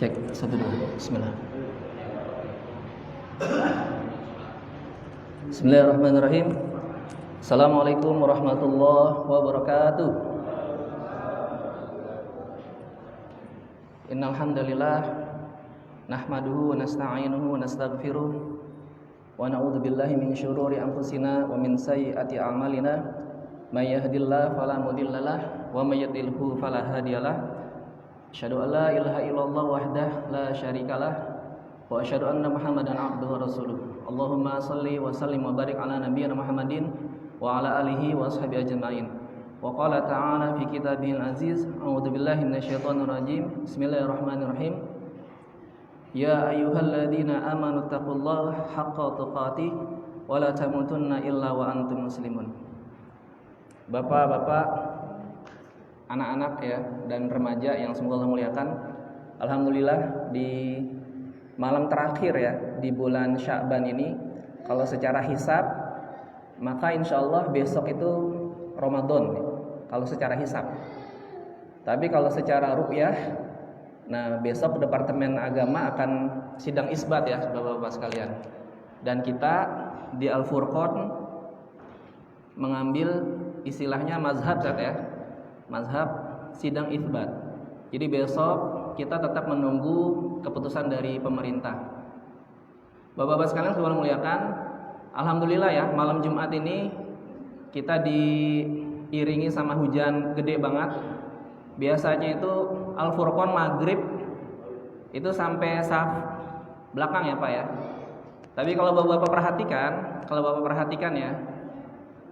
Cek, 1, 2, bismillah. Bismillahirrahmanirrahim. Assalamualaikum warahmatullahi wabarakatuh. Innal hamdalillah nahmaduhu wa nasta'inuhu wa nastaghfiruh wa na'udzu billahi min syururi anfusina wa min sayyiati a'malina. May yahdihillahu fala mudhillalah wa may yudlilhu fala hadiyalah. Asyhadu an la ilaha illallah wahdahu la syarikalah wa asyhadu anna Muhammadan abduhu wa rasuluh. Allahumma shalli wa sallim wa barik ala nabiyyina Muhammadin wa ala alihi wa ashabihi ajma'in. Wa qala ta'ala fi kitabihil aziz, a'udzu billahi minasyaitonir rajim. Bismillahirrahmanirrahim. Ya ayyuhalladzina amanu taqullaha haqqa tuqatih wa la tamutunna illa wa antum muslimun. Bapak-bapak, anak-anak ya dan remaja yang semoga Allah muliakan. Alhamdulillah di malam terakhir ya di bulan Sya'ban ini, kalau secara hisab maka insya Allah besok itu Ramadan kalau secara hisab. Tapi kalau secara ru'yah, nah besok Departemen Agama akan sidang isbat ya bapak-bapak sekalian. Dan kita di Al-Furqan mengambil istilahnya mazhab ya, mazhab sidang isbat. Jadi besok kita tetap menunggu keputusan dari pemerintah. Bapak-bapak sekalian semoga muliakan. Alhamdulillah ya, malam Jumat ini kita diiringi sama hujan gede banget. Biasanya itu Al-Furqan maghrib itu sampai saf belakang ya Pak ya. Tapi kalau bapak-bapak perhatikan ya,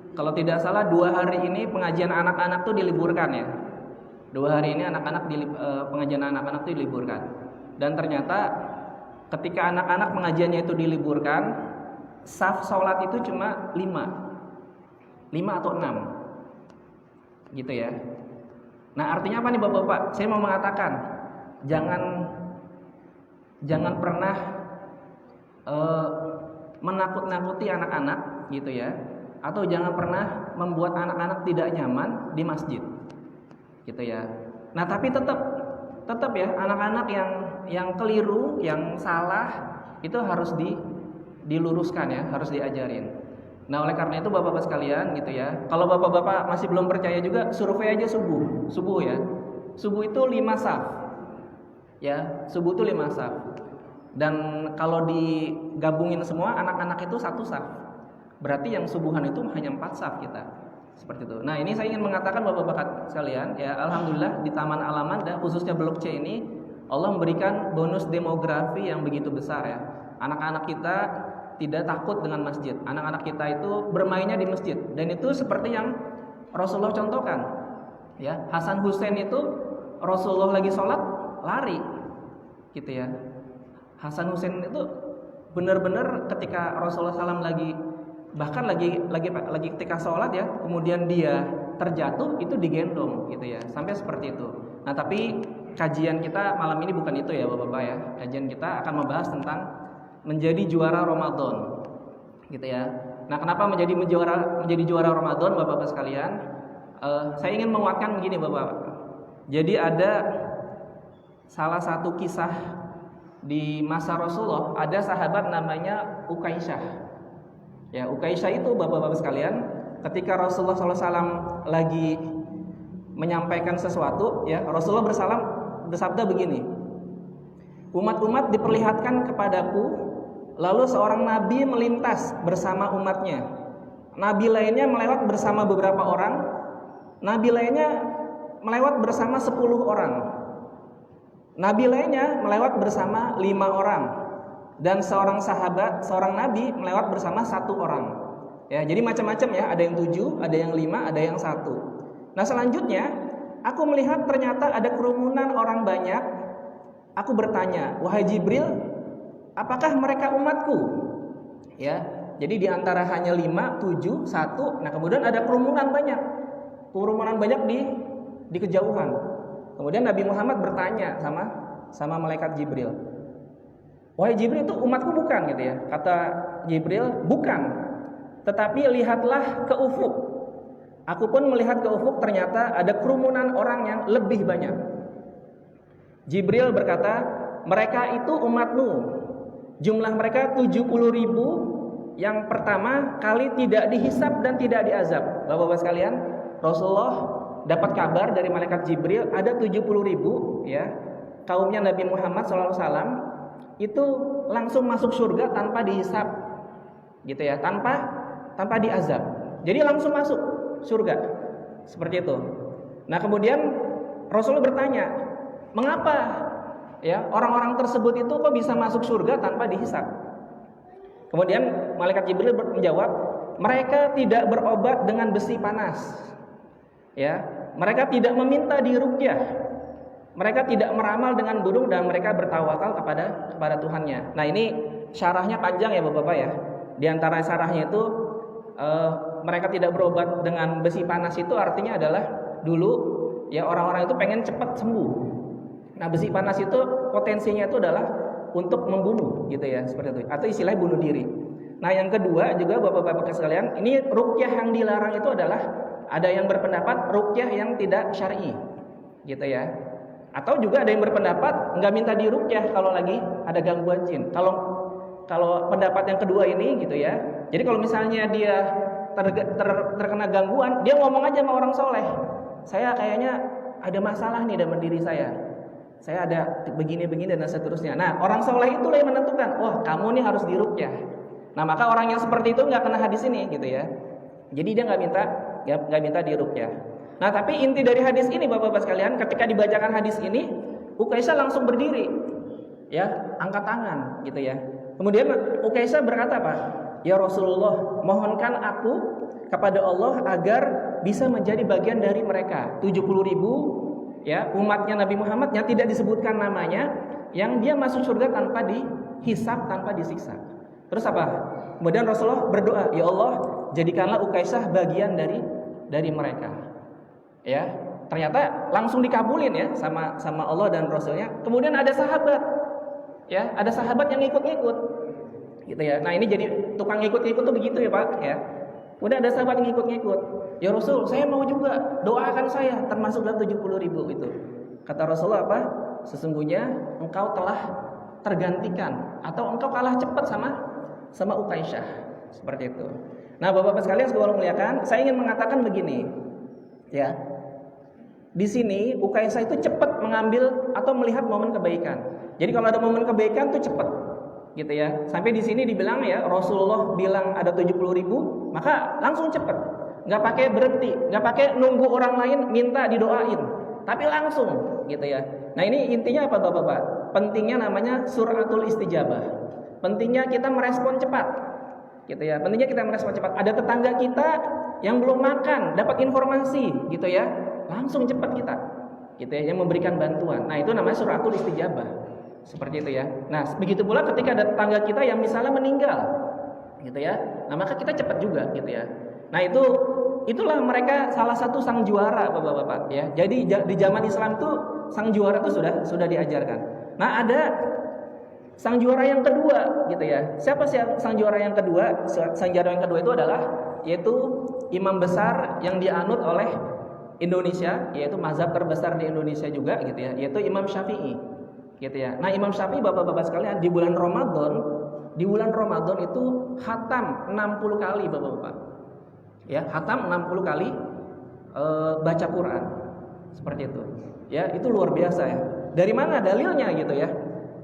kalau tidak salah 2 hari ini pengajian anak-anak tuh diliburkan ya. 2 hari ini pengajian anak-anak tuh diliburkan. Dan ternyata ketika anak-anak pengajiannya itu diliburkan, saf sholat itu cuma 5 atau 6 gitu ya. Nah artinya apa nih bapak-bapak? Saya mau mengatakan jangan pernah menakut-nakuti anak-anak gitu ya, atau jangan pernah membuat anak-anak tidak nyaman di masjid gitu ya. Nah tapi tetap ya anak-anak yang keliru, yang salah itu harus diluruskan ya, harus diajarin. Nah oleh karena itu bapak-bapak sekalian gitu ya, kalau bapak-bapak masih belum percaya juga, survei aja subuh ya. Subuh itu 5 saf ya, subuh itu 5 saf. Dan kalau digabungin semua anak-anak itu 1 saf. Berarti yang subuhan itu hanya 4 saf kita. Seperti itu. Nah, ini saya ingin mengatakan bapak-bapak sekalian, ya alhamdulillah di Taman Alamanda khususnya Blok C ini Allah memberikan bonus demografi yang begitu besar ya. Anak-anak kita tidak takut dengan masjid. Anak-anak kita itu bermainnya di masjid dan itu seperti yang Rasulullah contohkan. Ya, Hasan Husain itu Rasulullah lagi sholat lari. Gitu ya. Hasan Husain itu benar-benar ketika Rasulullah SAW lagi ketika sholat ya, kemudian dia terjatuh itu digendong gitu ya, sampai seperti itu. Nah tapi kajian kita malam ini bukan itu ya bapak-bapak ya. Kajian kita akan membahas tentang menjadi juara Ramadan gitu ya. Nah kenapa menjadi juara Ramadan bapak-bapak sekalian? Saya ingin menguatkan begini bapak. Jadi ada salah satu kisah di masa Rasulullah, ada sahabat namanya Ukaisyah. Ya, Ukaisyah itu bapak-bapak sekalian, ketika Rasulullah SAW lagi menyampaikan sesuatu, ya Rasulullah bersabda begini, umat-umat diperlihatkan kepadaku, lalu seorang nabi melintas bersama umatnya, nabi lainnya melewat bersama beberapa orang, nabi lainnya melewat bersama 10 orang, nabi lainnya melewat bersama 5 orang. Dan seorang nabi melewat bersama 1 orang. Ya, jadi macam-macam ya, ada yang 7, ada yang 5, ada yang 1. Nah, selanjutnya aku melihat ternyata ada kerumunan orang banyak. Aku bertanya, "Wahai Jibril, apakah mereka umatku?" Ya. Jadi di antara hanya 5, 7, 1, nah kemudian ada kerumunan banyak. Kerumunan banyak di kejauhan. Kemudian Nabi Muhammad bertanya sama malaikat Jibril, "Wahai Jibril, itu umatku bukan?" gitu ya. Kata Jibril, "Bukan. Tetapi lihatlah ke ufuk." Aku pun melihat ke ufuk, ternyata ada kerumunan orang yang lebih banyak. Jibril berkata, mereka itu umatmu. Jumlah mereka 70.000 yang pertama kali tidak dihisab dan tidak diazab. Bapak-bapak sekalian, Rasulullah dapat kabar dari malaikat Jibril ada 70.000 ya, kaumnya Nabi Muhammad SAW itu langsung masuk surga tanpa dihisab, gitu ya, tanpa diazab. Jadi langsung masuk surga, seperti itu. Nah kemudian Rasulullah bertanya, mengapa ya orang-orang tersebut itu kok bisa masuk surga tanpa dihisab? Kemudian malaikat Jibril menjawab, mereka tidak berobat dengan besi panas. Ya, mereka tidak meminta diruqyah. Mereka tidak meramal dengan burung dan mereka bertawakal kepada Tuhannya. Nah, ini syarahnya panjang ya Bapak-bapak ya. Di antara syarahnya itu mereka tidak berobat dengan besi panas itu artinya adalah dulu ya orang-orang itu pengen cepat sembuh. Nah, besi panas itu potensinya itu adalah untuk membunuh gitu ya, seperti itu, atau istilahnya bunuh diri. Nah yang kedua juga Bapak-bapak sekalian, ini ruqyah yang dilarang itu adalah ada yang berpendapat ruqyah yang tidak syar'i gitu ya, atau juga ada yang berpendapat nggak minta diruqyah kalau lagi ada gangguan jin. Kalau pendapat yang kedua ini gitu ya, jadi kalau misalnya dia terkena gangguan, dia ngomong aja sama orang soleh, saya kayaknya ada masalah nih dalam diri saya ada begini-begini dan seterusnya. Nah orang soleh itulah yang menentukan, wah kamu nih harus diruqyah. Nah maka orang yang seperti itu nggak kena hadis ini gitu ya. Jadi dia nggak minta diruqyah. Nah tapi inti dari hadis ini Bapak-bapak sekalian, ketika dibacakan hadis ini, Ukaisyah langsung berdiri, ya angkat tangan gitu ya. Kemudian Ukaisyah berkata apa? Ya Rasulullah, mohonkan aku kepada Allah agar bisa menjadi bagian dari mereka 70.000 ya umatnya Nabi Muhammad yang tidak disebutkan namanya, yang dia masuk surga tanpa dihisab, tanpa disiksa. Terus apa? Kemudian Rasulullah berdoa, ya Allah jadikanlah Ukaisyah bagian dari mereka. Ya, ternyata langsung dikabulin ya sama Allah dan Rasulnya. Kemudian ada sahabat, ya ada sahabat yang ngikut-ngikut, gitu ya. Nah ini jadi tukang ngikut-ngikut tuh begitu ya Pak, ya. Udah ada sahabat yang ngikut-ngikut. Ya Rasul, saya mau juga, doakan saya termasuk dalam 70.000 itu. Kata Rasulullah apa? Sesungguhnya engkau telah tergantikan atau engkau kalah cepat sama Ukaisyah. Seperti itu. Nah, Bapak-bapak sekalian sekalian muliakan, saya ingin mengatakan begini. Ya. Di sini Ukaisyah itu cepat mengambil atau melihat momen kebaikan. Jadi kalau ada momen kebaikan tuh cepat. Gitu ya. Sampai di sini dibilang ya, Rasulullah bilang ada 70.000, maka langsung cepat. Nggak pakai berhenti, nggak pakai nunggu orang lain minta didoain, tapi langsung gitu ya. Nah ini intinya apa Bapak-bapak? Pentingnya namanya suratul istijabah. Pentingnya kita merespon cepat, gitu ya. Pentingnya kita merespon cepat. Ada tetangga kita yang belum makan, dapat informasi, gitu ya, langsung cepat kita, gitu ya, yang memberikan bantuan. Nah itu namanya suratul istijabah, seperti itu ya. Nah begitu pula ketika ada tetangga kita yang misalnya meninggal, gitu ya. Nah maka kita cepat juga, gitu ya. Nah itulah mereka salah satu sang juara Bapak-bapak ya. Jadi di zaman Islam tuh sang juara itu sudah diajarkan. Nah ada sang juara yang kedua gitu ya. Siapa sih sang juara yang kedua? Sang juara yang kedua itu adalah yaitu imam besar yang dianut oleh Indonesia, yaitu mazhab terbesar di Indonesia juga gitu ya, yaitu Imam Syafi'i gitu ya. Nah Imam Syafi'i Bapak-bapak sekalian di bulan Ramadan itu khatam 60 kali Bapak-bapak. Ya, khatam 60 kali baca Quran. Seperti itu. Ya, itu luar biasa ya. Dari mana dalilnya gitu ya?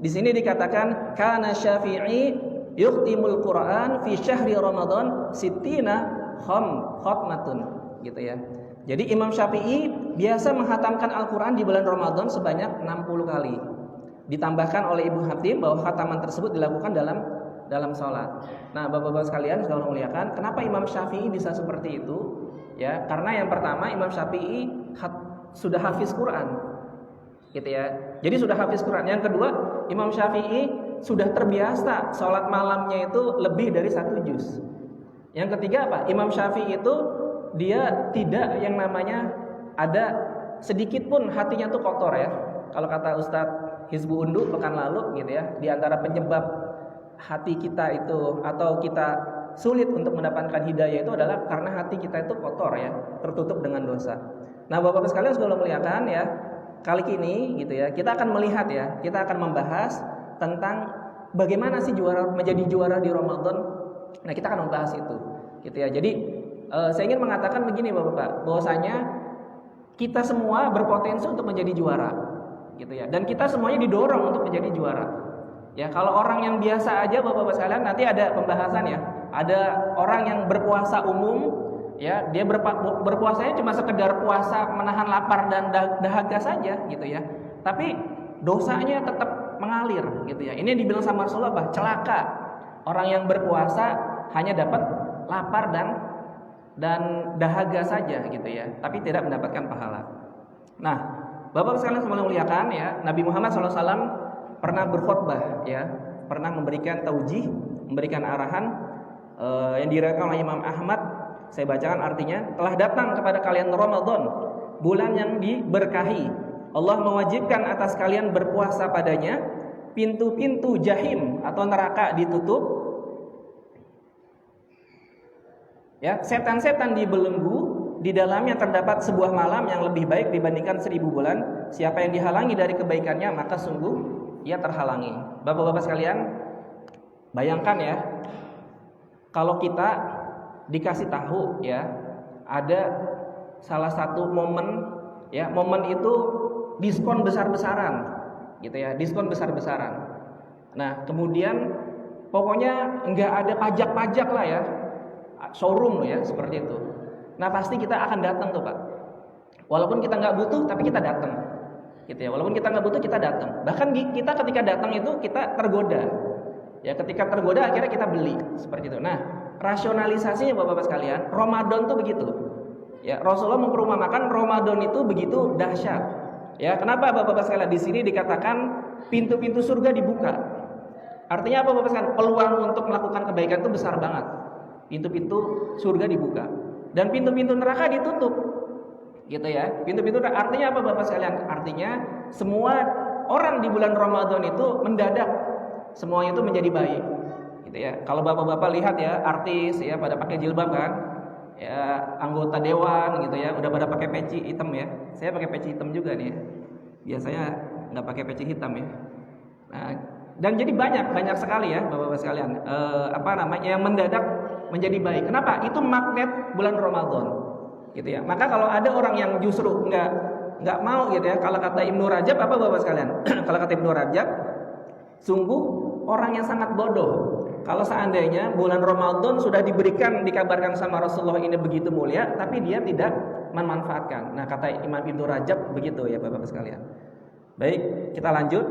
Di sini dikatakan kana Syafi'i yukhtimul Quran fi syahri Ramadan sittina khatmatun gitu ya. Jadi Imam Syafi'i biasa menghatamkan Al-Quran di bulan Ramadan sebanyak 60 kali. Ditambahkan oleh Ibu Hatim bahwa khataman tersebut dilakukan dalam sholat. Nah, Bapak-bapak sekalian sekalian muliakan, kenapa Imam Syafi'i bisa seperti itu? Ya, karena yang pertama Imam Syafi'i sudah hafiz Quran, gitu ya. Jadi sudah hafiz Quran. Yang kedua, Imam Syafi'i sudah terbiasa sholat malamnya itu lebih dari 1 juz. Yang ketiga apa? Imam Syafi'i itu dia tidak yang namanya ada sedikit pun hatinya tuh kotor ya. Kalau kata Ustadz Hizbu Undu pekan lalu gitu ya, di antara penyebab hati kita itu atau kita sulit untuk mendapatkan hidayah itu adalah karena hati kita itu kotor ya, tertutup dengan dosa. Nah, Bapak-bapak sekalian sekalian muliakan ya, kali ini gitu ya, kita akan melihat ya, kita akan membahas tentang bagaimana sih menjadi juara di Ramadan. Nah, kita akan membahas itu gitu ya. Jadi saya ingin mengatakan begini Bapak-bapak, bahwasanya kita semua berpotensi untuk menjadi juara gitu ya. Dan kita semuanya didorong untuk menjadi juara. Ya, kalau orang yang biasa aja Bapak-bapak sekalian, nanti ada pembahasan ya. Ada orang yang berpuasa umum ya, dia berpuasanya cuma sekedar puasa menahan lapar dan dahaga saja gitu ya. Tapi dosanya tetap mengalir gitu ya. Ini dibilang sama Rasulullah, celaka orang yang berpuasa hanya dapat lapar dan dahaga saja gitu ya, tapi tidak mendapatkan pahala. Nah, Bapak sekalian semua muliakan ya, Nabi Muhammad SAW pernah berkhutbah ya, pernah memberikan taujih, memberikan arahan yang diriwayatkan oleh Imam Ahmad. Saya bacakan artinya. Telah datang kepada kalian Ramadan, bulan yang diberkahi. Allah mewajibkan atas kalian berpuasa padanya. Pintu-pintu jahim atau neraka ditutup. Ya, setan-setan dibelenggu. Di dalamnya terdapat sebuah malam yang lebih baik dibandingkan 1000 bulan. Siapa yang dihalangi dari kebaikannya, maka sungguh ia terhalangi. Bapak-bapak sekalian, bayangkan ya, kalau kita dikasih tahu ya, ada salah satu momen ya, momen itu diskon besar-besaran gitu ya, diskon besar-besaran. Nah, kemudian pokoknya nggak ada pajak-pajak lah ya, showroom ya, seperti itu. Nah, pasti kita akan datang tuh Pak. Walaupun kita nggak butuh, tapi kita datang gitu ya. Walaupun kita nggak butuh, kita datang. Bahkan kita ketika datang itu kita tergoda ya, ketika tergoda akhirnya kita beli seperti itu. Nah, rasionalisasinya Bapak-bapak sekalian, Ramadan tuh begitu. Ya, Rasulullah memperumpamakan Ramadan itu begitu dahsyat. Ya, kenapa Bapak-bapak sekalian di sini dikatakan pintu-pintu surga dibuka? Artinya apa Bapak sekalian? Peluang untuk melakukan kebaikan itu besar banget. Pintu-pintu surga dibuka dan pintu-pintu neraka ditutup. Gitu ya. Pintu-pintu artinya apa Bapak sekalian? Artinya semua orang di bulan Ramadan itu mendadak semuanya itu menjadi baik. Gitu ya. Kalau bapak-bapak lihat ya, artis ya pada pakai jilbab kan, ya anggota dewan gitu ya, udah pada pakai peci hitam ya. Saya pakai peci hitam juga nih ya. Biasanya nggak pakai peci hitam ya. Nah, dan jadi banyak sekali ya bapak-bapak sekalian, yang mendadak menjadi baik. Kenapa? Itu magnet bulan Ramadan, gitu ya. Maka kalau ada orang yang justru nggak mau gitu ya, kalau kata Ibnu Rajab apa bapak sekalian? Kalau kata Ibnu Rajab, sungguh orang yang sangat bodoh kalau seandainya bulan Ramadan sudah dikabarkan sama Rasulullah ini begitu mulia, tapi dia tidak memanfaatkan. Nah, kata Imam Ibnu Rajab begitu ya Bapak sekalian. Baik, kita lanjut.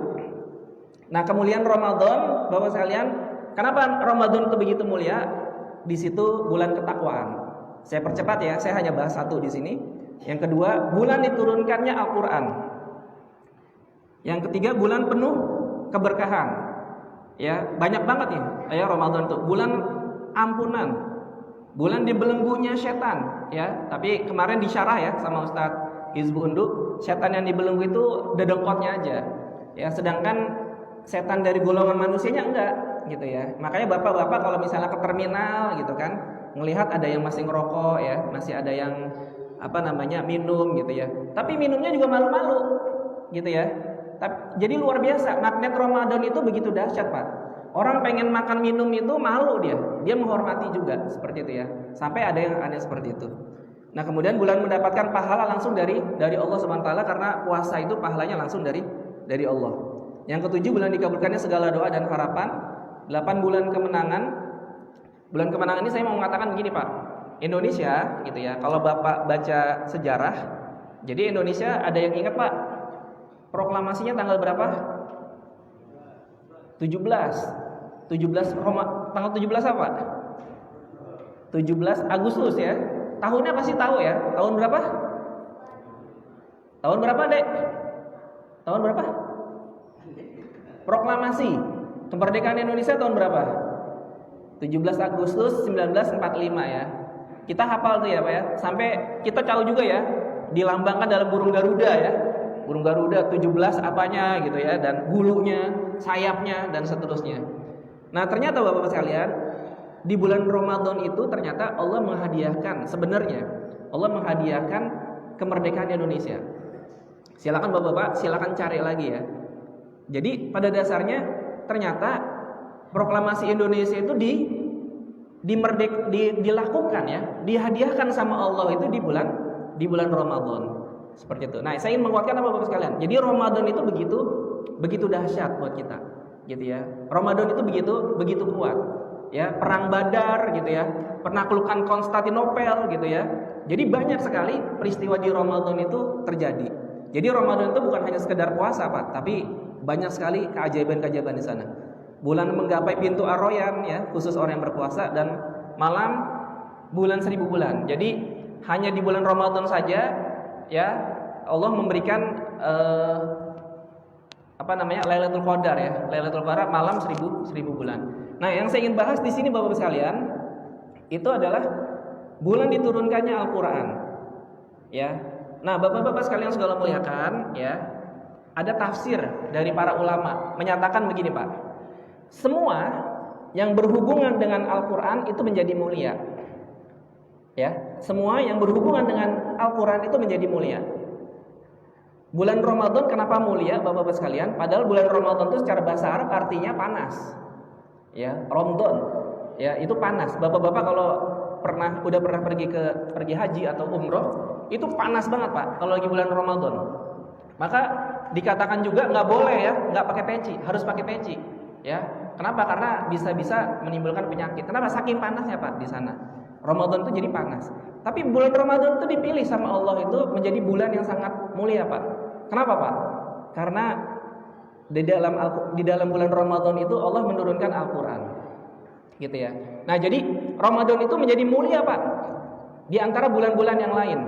Nah, kemuliaan Ramadan, Bapak sekalian, kenapa Ramadan itu begitu mulia? Di situ bulan ketakwaan. Saya percepat ya, saya hanya bahas satu di sini. Yang kedua, bulan diturunkannya Al-Qur'an. Yang ketiga, bulan penuh keberkahan. Ya, banyak banget nih. Ya, Ramadan itu bulan ampunan. Bulan dibelenggunya setan, ya. Tapi kemarin disyarah ya sama Ustadz Hizbu Unduk, setan yang dibelenggu itu dedengkotnya aja. Ya, sedangkan setan dari golongan manusianya enggak, gitu ya. Makanya bapak-bapak kalau misalnya ke terminal gitu kan, melihat ada yang masih ngerokok ya, masih ada yang minum gitu ya. Tapi minumnya juga malu-malu, gitu ya. Jadi luar biasa, magnet Ramadan itu begitu dahsyat Pak. Orang pengen makan minum itu malu dia menghormati juga seperti itu ya. Sampai ada yang aneh seperti itu. Nah, kemudian bulan mendapatkan pahala langsung dari Allah Subhanahu wa taala, karena puasa itu pahalanya langsung dari Allah. Yang ketujuh, bulan dikabulkannya segala doa dan harapan. 8 bulan kemenangan. Bulan kemenangan ini saya mau mengatakan begini Pak. Indonesia gitu ya. Kalau Bapak baca sejarah, jadi Indonesia ada yang ingat Pak? Proklamasinya tanggal berapa? 17 tanggal 17 apa? 17 Agustus ya. Tahunnya pasti tahu ya. Tahun berapa? Tahun berapa, Dek? Tahun berapa? Proklamasi kemerdekaan Indonesia tahun berapa? 17 Agustus 1945 ya. Kita hafal tuh ya Pak ya. Sampai kita tahu juga ya, dilambangkan dalam burung Garuda ya. Burung Garuda 17 apanya gitu ya, dan bulunya, sayapnya dan seterusnya. Nah, ternyata Bapak-bapak sekalian, di bulan Ramadan itu ternyata Allah menghadiahkan kemerdekaan Indonesia. Silakan Bapak-bapak, silakan cari lagi ya. Jadi pada dasarnya ternyata proklamasi Indonesia itu dilakukan ya, dihadiahkan sama Allah itu di bulan Ramadan. Seperti itu. Nah, saya ingin menguatkan apa Bapak sekalian. Jadi Ramadan itu begitu dahsyat buat kita, gitu ya. Ramadan itu begitu kuat. Ya, perang Badar gitu ya, penaklukan Konstantinopel gitu ya. Jadi banyak sekali peristiwa di Ramadan itu terjadi. Jadi Ramadan itu bukan hanya sekedar puasa, Pak, tapi banyak sekali keajaiban-keajaiban di sana. Bulan menggapai pintu Ar-Rayyan ya, khusus orang yang berpuasa, dan malam bulan 1000 bulan. Jadi hanya di bulan Ramadan saja ya Allah memberikan Lailatul Qadar ya. Lailatul Qadar malam 1000 bulan. Nah, yang saya ingin bahas di sini Bapak sekalian, itu adalah bulan diturunkannya Al-Qur'an. Ya. Nah, Bapak-bapak sekalian segala muliakan ya, ada tafsir dari para ulama menyatakan begini, Pak. Semua yang berhubungan dengan Al-Qur'an itu menjadi mulia. Ya, semua yang berhubungan dengan Al-Qur'an itu menjadi mulia. Bulan Ramadan kenapa mulia, Bapak-bapak sekalian? Padahal bulan Ramadan itu secara bahasa Arab artinya panas. Ya, Ramadan. Ya, itu panas. Bapak-bapak kalau udah pernah pergi haji atau umroh, itu panas banget, Pak, kalau lagi bulan Ramadan. Maka dikatakan juga nggak boleh ya, nggak pakai peci, harus pakai peci. Ya, kenapa? Karena bisa menimbulkan penyakit. Kenapa? Saking panasnya, Pak, di sana. Ramadan itu jadi panas. Tapi bulan Ramadan itu dipilih sama Allah itu menjadi bulan yang sangat mulia, Pak. Kenapa, Pak? Karena di dalam bulan Ramadan itu Allah menurunkan Al-Qur'an. Gitu ya. Nah, jadi Ramadan itu menjadi mulia, Pak, di antara bulan-bulan yang lain.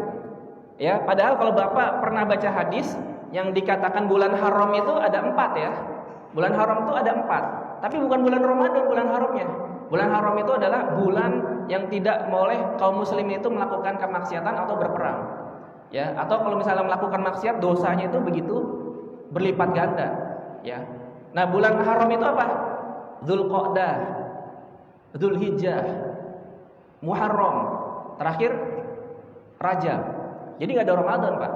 Ya, padahal kalau Bapak pernah baca hadis yang dikatakan bulan haram itu ada 4 ya. Bulan haram itu ada 4. Tapi bukan bulan Ramadan bulan haramnya. Bulan haram itu adalah bulan yang tidak boleh kaum muslimin itu melakukan kemaksiatan atau berperang. Ya, atau kalau misalnya melakukan maksiat, dosanya itu begitu berlipat ganda, ya. Nah, bulan haram itu apa? Dzulqa'dah, Dzulhijjah, Muharram, terakhir Rajab. Jadi nggak ada Ramadan, Pak.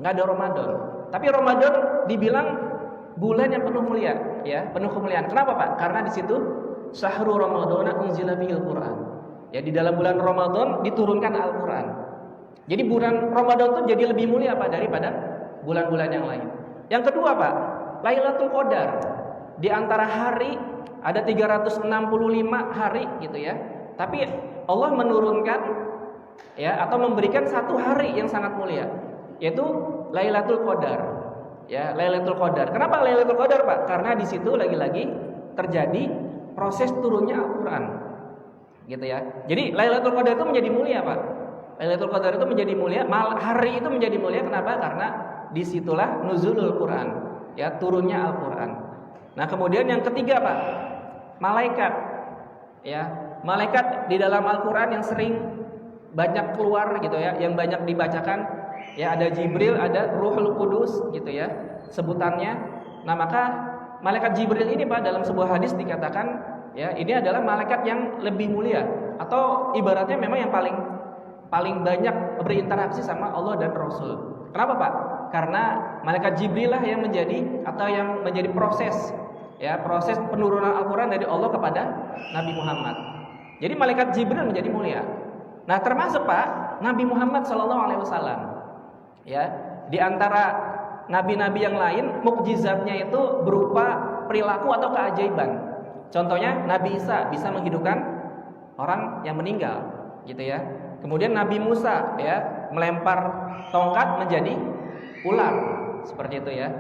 Nggak ada Ramadan. Tapi Ramadan dibilang bulan yang penuh mulia, ya, penuh kemuliaan. Kenapa, Pak? Karena di situ Syahrul Ramadana unzila bihil Qur'an. Ya, di dalam bulan Ramadan diturunkan Al-Qur'an. Jadi bulan Ramadan itu jadi lebih mulia, Pak, daripada bulan-bulan yang lain. Yang kedua, Pak, Lailatul Qadar. Di antara hari ada 365 hari gitu ya. Tapi Allah menurunkan ya atau memberikan satu hari yang sangat mulia, yaitu Lailatul Qadar. Ya, Lailatul Qadar. Kenapa Lailatul Qadar, Pak? Karena di situ lagi-lagi terjadi proses turunnya Al-Qur'an. Gitu ya. Jadi Lailatul Qadar itu menjadi mulia, Pak. Lailatul Qadar itu menjadi mulia, hari itu menjadi mulia. Kenapa? Karena disitulah nuzulul Quran, ya, turunnya Al-Quran. Nah, kemudian yang ketiga, Pak, malaikat. Ya, malaikat di dalam Al-Quran yang sering banyak keluar gitu ya, yang banyak dibacakan. Ya, ada Jibril, ada Ruhul Qudus gitu ya sebutannya. Nah, maka malaikat Jibril ini, Pak, dalam sebuah hadis dikatakan ya, ini adalah malaikat yang lebih mulia, atau ibaratnya memang yang paling banyak berinteraksi sama Allah dan Rasul. Kenapa, Pak? Karena malaikat Jibril lah yang menjadi proses penurunan Al-Quran dari Allah kepada Nabi Muhammad. Jadi malaikat Jibril menjadi mulia. Nah, termasuk, Pak, Nabi Muhammad SAW. Ya, di antara nabi-nabi yang lain, mukjizatnya itu berupa perilaku atau keajaiban. Contohnya Nabi Isa bisa menghidupkan orang yang meninggal, gitu ya. Kemudian Nabi Musa ya melempar tongkat menjadi ular, seperti itu ya.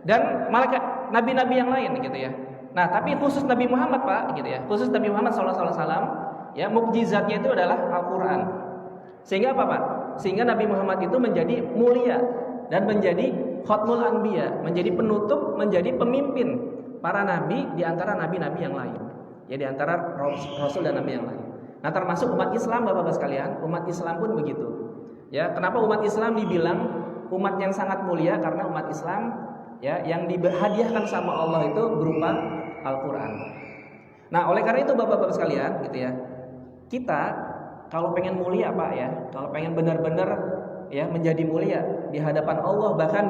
Dan malaikat nabi-nabi yang lain gitu ya. Nah, tapi khusus Nabi Muhammad, Pak, gitu ya. Khusus Nabi Muhammad SAW ya, mukjizatnya itu adalah Al-Qur'an. Sehingga apa, Pak? Sehingga Nabi Muhammad itu menjadi mulia dan menjadi khatmul anbiya, menjadi penutup, menjadi pemimpin para nabi di antara nabi-nabi yang lain. Ya, di antara rasul dan nabi yang lain. Nah, termasuk umat Islam, Bapak-bapak sekalian, umat Islam pun begitu. Ya, kenapa umat Islam dibilang umat yang sangat mulia? Karena umat Islam ya yang dihadiahkan sama Allah itu berupa Al-Qur'an. Nah, oleh karena itu Bapak-bapak sekalian, gitu ya. Kita kalau pengen mulia, Pak, ya, kalau pengen benar-benar ya menjadi mulia di hadapan Allah, bahkan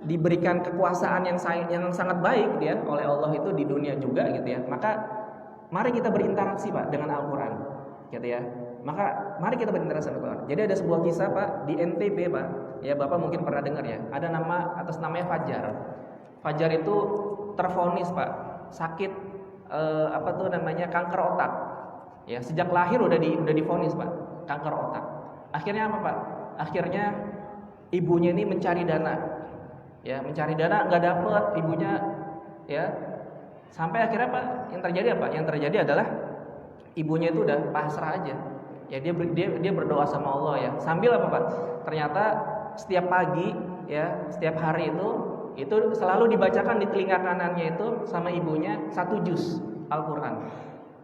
diberikan kekuasaan yang sangat baik ya oleh Allah itu di dunia juga gitu ya. Maka mari kita berinteraksi Pak dengan Al-Qur'an gitu ya. Maka mari kita berinteraksi dengan Al-Qur'an. Jadi ada sebuah kisah Pak di NTB Pak, ya Bapak mungkin pernah dengar ya. Ada namanya Fajar. Fajar itu tervonis Pak sakit kanker otak. Ya, sejak lahir udah divonis Pak, kanker otak. Akhirnya apa Pak? Akhirnya ibunya ini mencari dana. Ya, mencari dana nggak dapet ibunya ya. Sampai akhirnya Pak, yang terjadi apa? Yang terjadi adalah ibunya itu udah pasrah aja. Ya dia berdoa sama Allah ya. Sambil apa Pak? Ternyata setiap pagi ya, setiap hari itu selalu dibacakan di telinga kanannya itu sama ibunya 1 juz Al-Qur'an.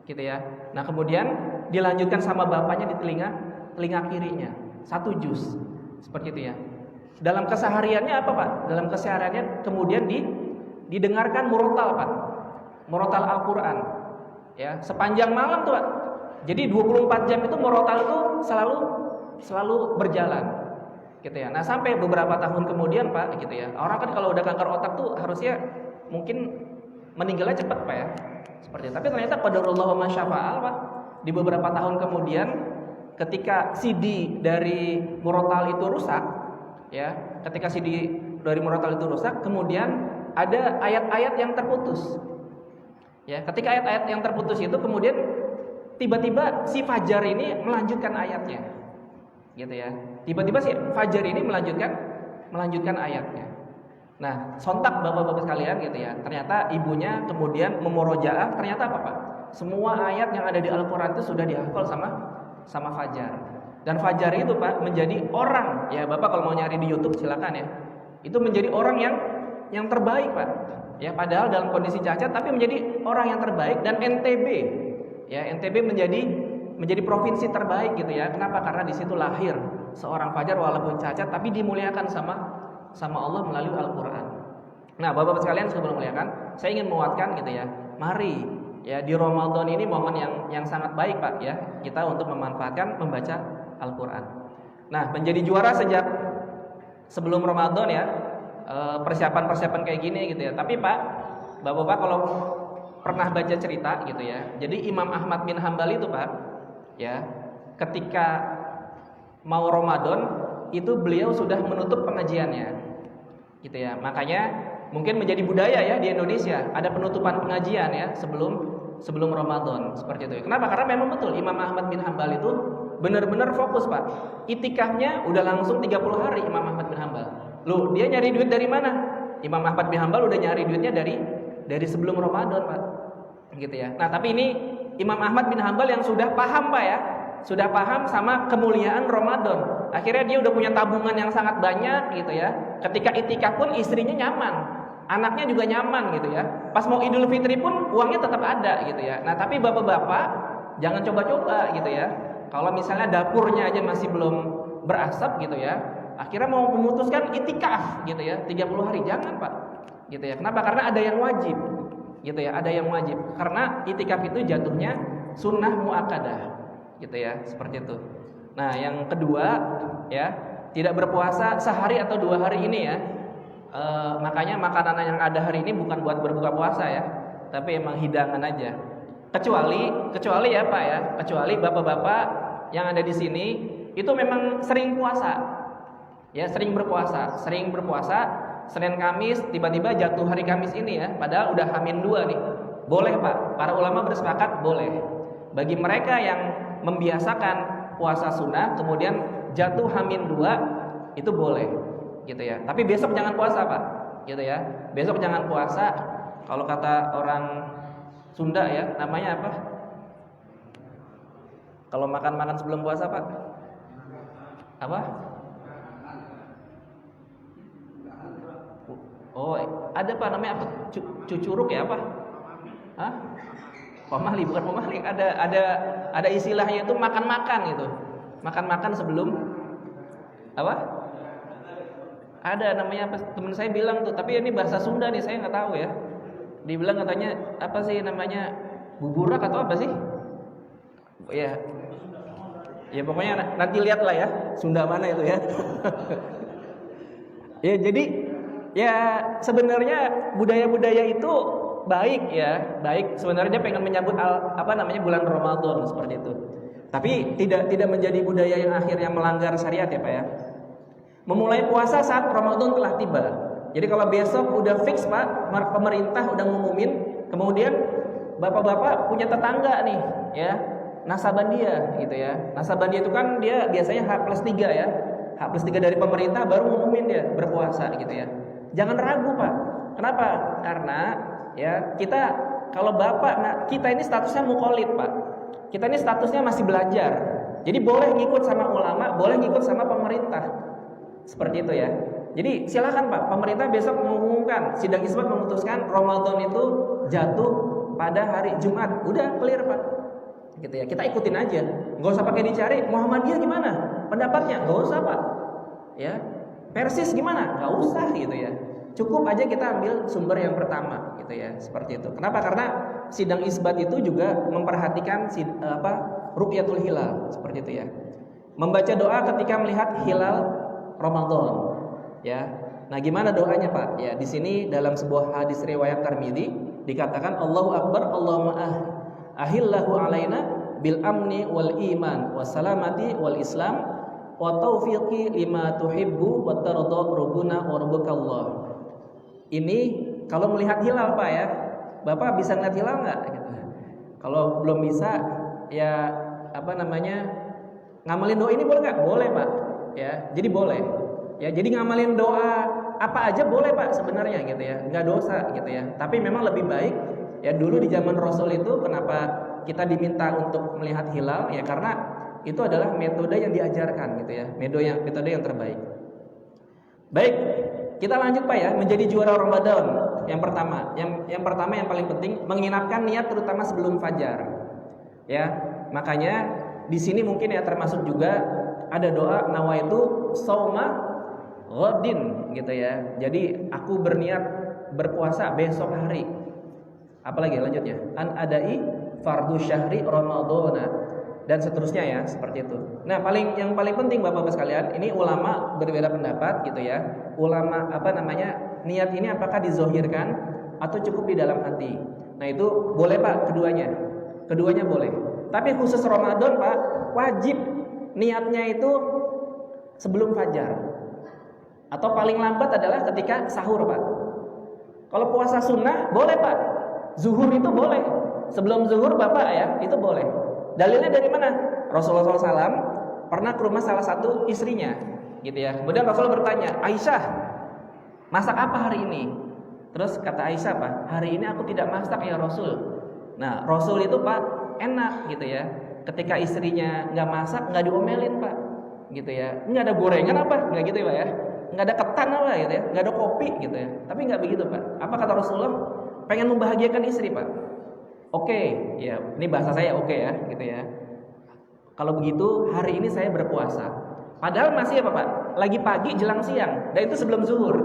Gitu ya. Nah, kemudian dilanjutkan sama bapaknya di telinga kirinya 1 juz. Seperti itu ya. Dalam kesehariannya apa Pak? Dalam kesehariannya kemudian didengarkan murotal Pak. Murotal Al-Qur'an. Ya, sepanjang malam tuh Pak. Jadi 24 jam itu murotal itu selalu berjalan. Gitu ya. Nah, sampai beberapa tahun kemudian Pak gitu ya. Orang kan kalau udah kanker otak tuh harusnya mungkin meninggalnya cepat Pak ya. Seperti itu. Tapi ternyata qadarullah wa masyafa'al Pak. Di beberapa tahun kemudian ketika CD dari murotal itu rusak ya, ketika CD dari murotal itu rusak, kemudian ada ayat-ayat yang terputus. Ya, ketika ayat-ayat yang terputus itu kemudian tiba-tiba si Fajar ini melanjutkan ayatnya. Gitu ya. Tiba-tiba si Fajar ini melanjutkan ayatnya. Nah, sontak Bapak-bapak sekalian gitu ya. Ternyata ibunya kemudian memurojaah, ternyata apa Pak? Semua ayat yang ada di Al-Qur'an itu sudah dihafal sama Fajar. Dan Fajar itu Pak menjadi orang, ya Bapak kalau mau nyari di YouTube silakan ya. Itu menjadi orang yang terbaik Pak. Ya, padahal dalam kondisi cacat tapi menjadi orang yang terbaik. Dan NTB ya, NTB menjadi provinsi terbaik gitu ya. Kenapa? Karena di situ lahir seorang Fajar walaupun cacat tapi dimuliakan sama Allah melalui Al-Qur'an. Nah, Bapak-bapak sekalian sebelum muliakan, saya ingin menguatkan gitu ya. Mari ya di Ramadan ini momen yang sangat baik Pak ya. Kita untuk memanfaatkan membaca Al-Qur'an. Nah, menjadi juara sejak sebelum Ramadan ya. Persiapan kayak gini gitu ya. Tapi Pak, Bapak-bapak kalau pernah baca cerita gitu ya. Jadi Imam Ahmad bin Hambal itu Pak ya, ketika mau Ramadan itu beliau sudah menutup pengajiannya. Gitu ya. Makanya mungkin menjadi budaya ya di Indonesia, ada penutupan pengajian ya sebelum Ramadan seperti itu. Kenapa? Karena memang betul Imam Ahmad bin Hambal itu benar-benar fokus Pak. Itikafnya udah langsung 30 hari Imam Ahmad bin Hambal. Loh, dia nyari duit dari mana? Imam Ahmad bin Hambal udah nyari duitnya dari sebelum Ramadan Pak. Gitu ya. Nah, tapi ini Imam Ahmad bin Hambal yang sudah paham Pak ya. Sudah paham sama kemuliaan Ramadan. Akhirnya dia udah punya tabungan yang sangat banyak gitu ya. Ketika itikaf pun istrinya nyaman, anaknya juga nyaman gitu ya. Pas mau Idul Fitri pun uangnya tetap ada gitu ya. Nah, tapi bapak-bapak jangan coba-coba gitu ya. Kalau misalnya dapurnya aja masih belum berasap gitu ya, akhirnya mau memutuskan itikaf gitu ya 30 hari, jangan Pak. Gitu ya. Kenapa? Karena ada yang wajib. Gitu ya, ada yang wajib. Karena itikaf itu jatuhnya sunnah muakkadah. Gitu ya, seperti itu. Nah, yang kedua ya, tidak berpuasa sehari atau 2 hari ini ya. Makanya makanan yang ada hari ini bukan buat berbuka puasa ya, tapi emang hidangan aja. Kecuali ya Pak ya, kecuali bapak-bapak yang ada di sini itu memang sering puasa. Ya, sering berpuasa. Senin Kamis tiba-tiba jatuh hari Kamis ini ya, padahal udah H-2 nih. Boleh Pak, para ulama bersepakat boleh. Bagi mereka yang membiasakan puasa sunnah kemudian jatuh H-2 itu boleh. Gitu ya. Tapi besok jangan puasa Pak. Gitu ya. Besok jangan puasa. Kalau kata orang Sunda ya, namanya apa? Kalau makan sebelum puasa Pak? Apa? Oh, ada Pak namanya apa? Cucuruk ya apa? Hah? Pemahli, bukan pemahli. Ada istilahnya itu makan-makan gitu. Makan-makan sebelum apa? Ada namanya apa? Teman saya bilang tuh, tapi ini bahasa Sunda nih, saya nggak tahu ya. Dibilang katanya apa sih namanya? Buburak atau apa sih? Ya. Ya pokoknya nanti lihatlah ya, Sunda mana itu ya. Ya jadi ya sebenarnya budaya-budaya itu baik ya, baik sebenarnya dia pengen menyambut bulan Ramadan seperti itu. Tapi tidak menjadi budaya yang akhirnya melanggar syariat ya Pak ya. Memulai puasa saat Ramadan telah tiba. Jadi kalau besok udah fix Pak, pemerintah udah ngumumin, kemudian bapak-bapak punya tetangga nih ya, Nasabandia gitu ya. Nasabandia itu kan dia biasanya H+3 ya. H+3 dari pemerintah baru ngumumin dia berpuasa gitu ya. Jangan ragu Pak. Kenapa? Karena ya kalau bapak, kita ini statusnya mukallid Pak. Kita ini statusnya masih belajar. Jadi boleh ngikut sama ulama, boleh ngikut sama pemerintah. Seperti itu ya. Jadi silakan Pak, pemerintah besok mengumumkan, sidang isbat memutuskan Ramadan itu jatuh pada hari Jumat. Udah clear Pak. Gitu ya. Kita ikutin aja. Enggak usah pakai dicari Muhammadiyah gimana pendapatnya, enggak usah Pak. Ya. Persis gimana? Enggak usah gitu ya. Cukup aja kita ambil sumber yang pertama gitu ya. Seperti itu. Kenapa? Karena sidang isbat itu juga memperhatikan ru'yatul hilal seperti itu ya. Membaca doa ketika melihat hilal Ramadan ya. Nah, gimana doanya Pak? Ya, di sini dalam sebuah hadis riwayat Tirmidzi dikatakan Allahu Akbar, Allahumma ahillahu alaina bil amni wal iman wassalamati wal islam wa taufiqi lima tuhibbu wa tarda rabbuna wa rabbukallah. Ini kalau melihat hilal Pak ya. Bapak bisa ngeliat hilal nggak? Gitu. Kalau belum bisa, ya ngamalin doa ini boleh nggak? Boleh Pak. Ya, jadi boleh. Ya, jadi ngamalin doa apa aja boleh Pak sebenarnya gitu ya, nggak dosa gitu ya. Tapi memang lebih baik ya dulu di zaman Rasul itu kenapa kita diminta untuk melihat hilal? Ya karena itu adalah metode yang diajarkan gitu ya, metode yang terbaik. Baik, kita lanjut Pak ya, menjadi juara Ramadan. Yang pertama yang paling penting menginapkan niat terutama sebelum fajar. Ya, makanya di sini mungkin ya termasuk juga ada doa nawaitu shauma ghadin gitu ya. Jadi aku berniat berpuasa besok hari. Apalagi lanjutnya? An adai fardu syahri ramadhana dan seterusnya ya, seperti itu. Nah, yang paling penting Bapak-bapak sekalian, ini ulama berbeda pendapat gitu ya. Ulama niat ini apakah dizohirkan atau cukup di dalam hati. Nah, itu boleh Pak keduanya boleh. Tapi khusus Ramadan Pak, wajib niatnya itu sebelum fajar. Atau paling lambat adalah ketika sahur Pak. Kalau puasa sunnah boleh Pak. Zuhur itu boleh. Sebelum zuhur Bapak ya, itu boleh. Dalilnya dari mana? Rasulullah SAW pernah ke rumah salah satu istrinya gitu ya. Kemudian Rasul bertanya, Aisyah, masak apa hari ini? Terus kata Aisyah Pak, hari ini aku tidak masak ya Rasul. Nah, Rasul itu Pak enak gitu ya. Ketika istrinya nggak masak, nggak diomelin Pak, gitu ya. Nggak ada gorengan apa? Nggak gitu ya Pak ya. Nggak ada ketan apa gitu ya. Nggak ada kopi gitu ya. Tapi nggak begitu Pak. Apa kata Rasulullah? Pengen membahagiakan istri Pak. Oke, ya ini bahasa saya oke ya, gitu ya. Kalau begitu hari ini saya berpuasa. Padahal masih apa Pak? Lagi pagi jelang siang, dan itu sebelum zuhur.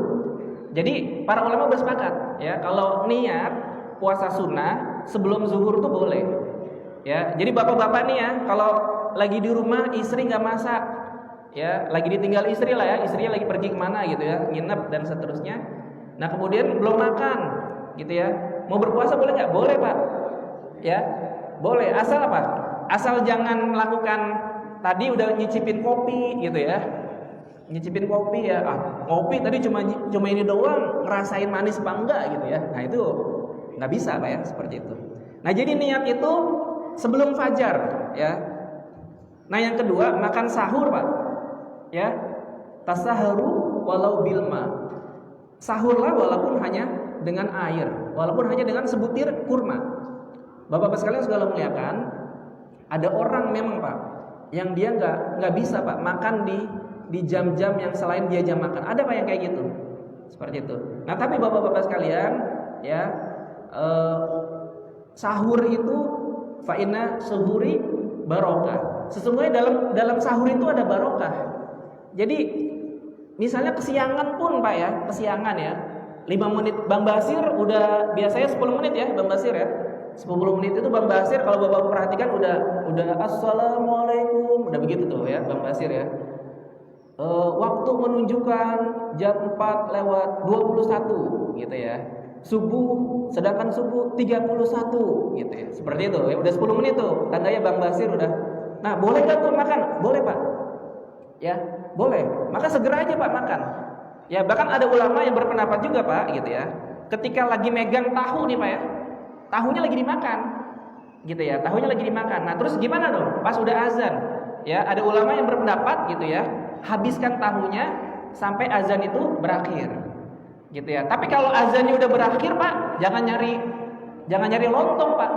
Jadi para ulama bersepakat ya, kalau niat puasa sunnah sebelum zuhur itu boleh. Ya, jadi bapak-bapak nih ya, kalau lagi di rumah istri nggak masak, ya lagi ditinggal istri lah ya, istrinya lagi pergi kemana gitu ya, nginep dan seterusnya. Nah kemudian belum makan, gitu ya. Mau berpuasa boleh nggak? Boleh Pak. Ya, boleh. Asal apa? Asal jangan melakukan tadi udah nyicipin kopi gitu ya. Nyicipin kopi ya. Ngopi tadi cuma ini doang, ngerasain manis apa enggak gitu ya. Nah, itu nggak bisa Pak ya, seperti itu. Nah, jadi niat itu sebelum fajar ya. Nah, yang kedua, makan sahur Pak. Ya. Tasaharu walau bilma. Sahurlah walaupun hanya dengan air, walaupun hanya dengan sebutir kurma. Bapak-bapak sekalian segala muliakan, ada orang memang Pak yang dia nggak bisa Pak makan di jam-jam yang selain dia jam makan. Ada Pak yang kayak gitu, seperti itu. Nah tapi bapak-bapak sekalian ya, sahur itu fa'inna suhuri barokah. Sesungguhnya dalam sahur itu ada barokah. Jadi misalnya kesiangan pun Pak ya, kesiangan ya, 5 menit Bang Basir udah biasanya 10 menit ya Bang Basir ya. 10 menit itu Bang Basir kalau Bapak perhatikan udah assalamualaikum, udah begitu tuh ya Bang Basir ya. Waktu menunjukkan jam 4 lewat 21 gitu ya. Subuh, sedangkan subuh 31 gitu ya. Seperti itu ya, udah 10 menit tuh. Tandanya Bang Basir udah. Nah, boleh enggak tuh makan? Boleh, Pak. Ya, boleh. Maka segera aja Pak makan. Ya, bahkan ada ulama yang berpendapat juga Pak gitu ya. Ketika lagi megang tahu nih Pak ya. Tahunya lagi dimakan. Gitu ya, tahunya lagi dimakan. Nah, terus gimana dong? Pas udah azan. Ya, ada ulama yang berpendapat gitu ya, habiskan tahunya sampai azan itu berakhir. Gitu ya. Tapi kalau azannya udah berakhir, Pak, jangan nyari lontong, Pak.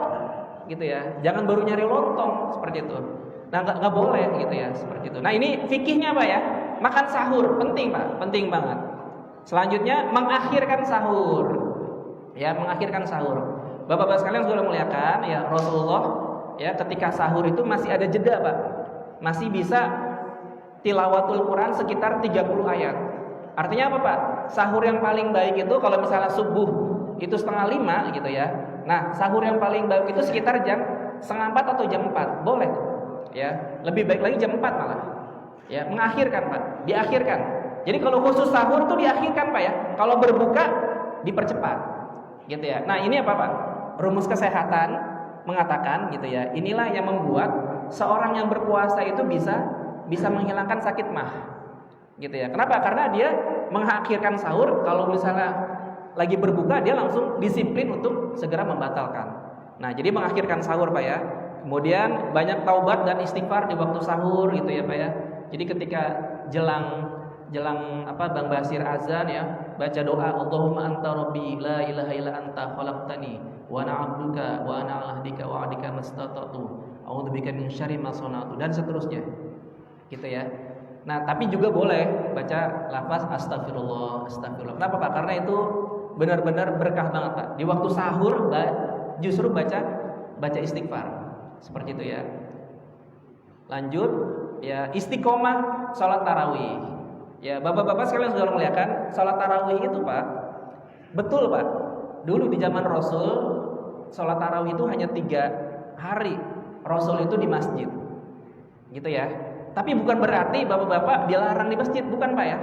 Gitu ya. Jangan baru nyari lontong seperti itu. Nah, nggak boleh gitu ya, seperti itu. Nah, ini fikihnya Pak ya. Makan sahur penting, Pak, penting banget. Selanjutnya mengakhirkan sahur. Ya, mengakhirkan sahur. Bapak-bapak sekalian sudah muliakan ya, Rasulullah ya ketika sahur itu masih ada jeda, Pak. Masih bisa tilawatul Quran sekitar 30 ayat. Artinya apa, Pak? Sahur yang paling baik itu kalau misalnya subuh itu 4:30 gitu ya. Nah, sahur yang paling baik itu sekitar jam 3:30 atau jam 4. Boleh tuh. Ya, lebih baik lagi jam 4 malah. Ya, mengakhirkan, Pak. Diakhirkan. Jadi kalau khusus sahur tuh diakhirkan, Pak ya. Kalau berbuka dipercepat. Gitu ya. Nah, ini apa, Pak? Rumus kesehatan mengatakan gitu ya. Inilah yang membuat seorang yang berpuasa itu bisa menghilangkan sakit mah. Gitu ya. Kenapa? Karena dia mengakhirkan sahur. Kalau misalnya lagi berbuka dia langsung disiplin untuk segera membatalkan. Nah, jadi mengakhirkan sahur, Pak ya. Kemudian banyak taubat dan istighfar di waktu sahur gitu ya, Pak ya. Jadi ketika jelang Bang Basir azan ya, baca doa Allahumma anta rabbi la ilaha illa anta khalaqtani wa ana 'abduka wa ana 'ala ahdika wa 'adika mastata'tu a'udzubika min syarri ma sana'tu dan seterusnya. Gitu ya. Nah, tapi juga boleh baca lafaz astagfirullah, astagfirullah. Kenapa, Pak? Karena itu benar-benar berkah banget, Pak. Di waktu sahur justru baca istighfar. Seperti itu ya. Lanjut ya, istiqomah salat tarawih. Ya, Bapak-bapak sekalian sudah muliakan, salat tarawih itu, Pak. Betul, Pak. Dulu di zaman Rasul, salat tarawih itu hanya 3 hari. Rasul itu di masjid. Gitu ya. Tapi bukan berarti Bapak-bapak dilarang di masjid, bukan, Pak ya.